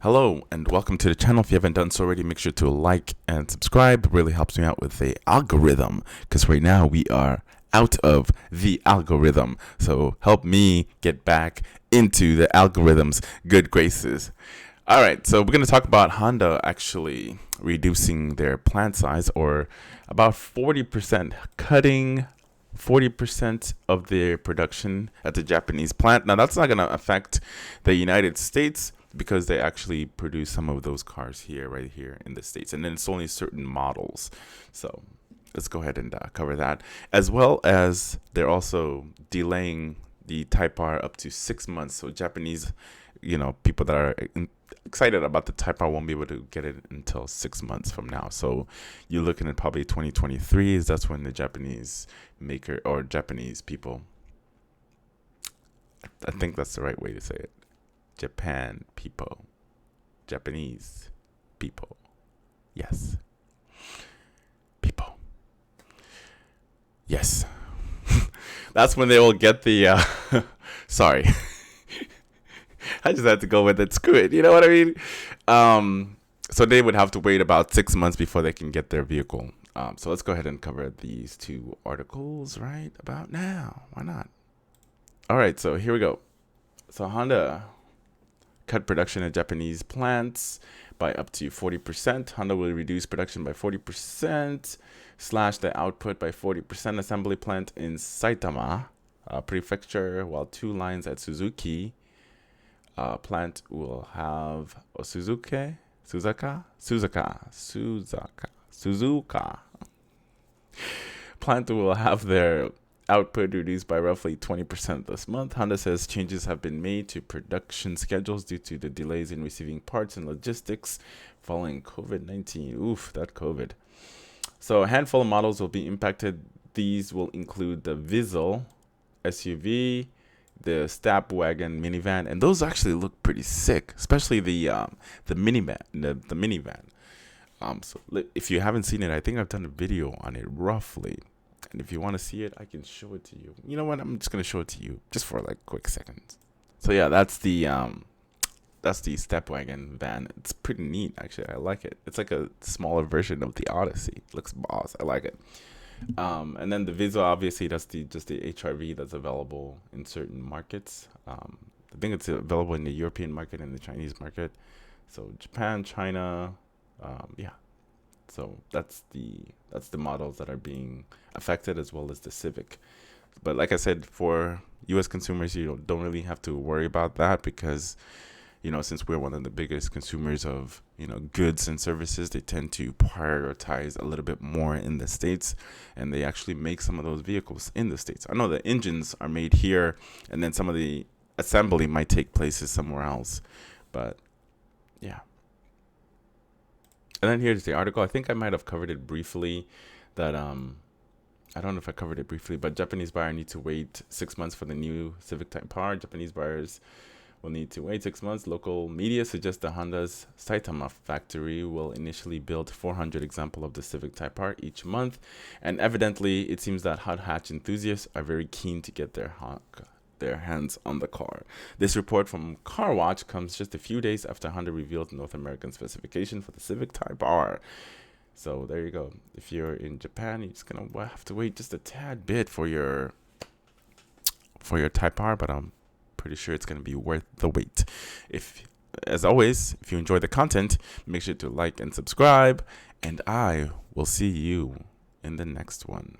Hello and welcome to the channel. If you haven't done so already, make sure to like and subscribe. It really helps me out with the algorithm because right now we are out of the algorithm. So help me get back into the algorithm's good graces. All right, so we're going to talk about Honda actually reducing their plant size, or about 40%, cutting 40% of their production at the Japanese plant. Now, that's not going to affect the United States because they actually produce some of those cars here, right here in the States. And then it's only certain models. So let's go ahead and cover that. As well as they're also delaying the Type R up to 6 months. So Japanese, people that are excited about the Type R won't be able to get it until 6 months from now. So you're looking at probably 2023 is that's when the Japanese maker or Japanese people, I think that's the right way to say it. Japanese people. Yes. People. Yes. That's when they will get the, sorry. I just had to go with it. Screw it. You know what I mean? So they would have to wait about 6 months before they can get their vehicle. So let's go ahead and cover these two articles right about now. Why not? All right. So here we go. So Honda cut production at Japanese plants by up to 40%. Honda will reduce production by 40%, slash the output by 40%. Assembly plant in Saitama prefecture, while 2 lines at Suzuki plant will have Suzuka plant will have their output reduced by roughly 20% this month. Honda says changes have been made to production schedules due to the delays in receiving parts and logistics following COVID-19. Oof, that COVID. So a handful of models will be impacted. These will include the Vizel SUV, the Step Wagon minivan, and those actually look pretty sick, especially the minivan, the minivan. So if you haven't seen it, I think I've done a video on it roughly. And if you want to see it, I can show it to you. You know what? I'm just going to show it to you just for like quick seconds. So yeah, that's the Step Wagon van. It's pretty neat, actually. I like it. It's like a smaller version of the Odyssey. It looks boss. I like it. And then the Vizel, obviously, that's just the HRV that's available in certain markets. I think it's available in the European market and the Chinese market. So Japan, China, yeah. So that's the models that are being affected, as well as the Civic. But like I said, for U.S. consumers, you don't really have to worry about that because, since we're one of the biggest consumers of, goods and services, they tend to prioritize a little bit more in the States, and they actually make some of those vehicles in the States. I know the engines are made here, and then some of the assembly might take places somewhere else. But yeah. And then here's the article. I think I might have covered it briefly. That I don't know if I covered it briefly, but Japanese buyer need to wait 6 months for the new Civic Type R. Japanese buyers will need to wait 6 months. Local media suggests that Honda's Saitama factory will initially build 400 examples of the Civic Type R each month, and evidently it seems that hot hatch enthusiasts are very keen to get their hands on the car. This report from Car Watch comes just a few days after Honda revealed North American specification for the Civic Type R. So there you go. If you're in Japan, you're just gonna have to wait just a tad bit for your Type R, but I'm pretty sure it's gonna be worth the wait. As always, if you enjoy the content, make sure to like and subscribe, and I will see you in the next one.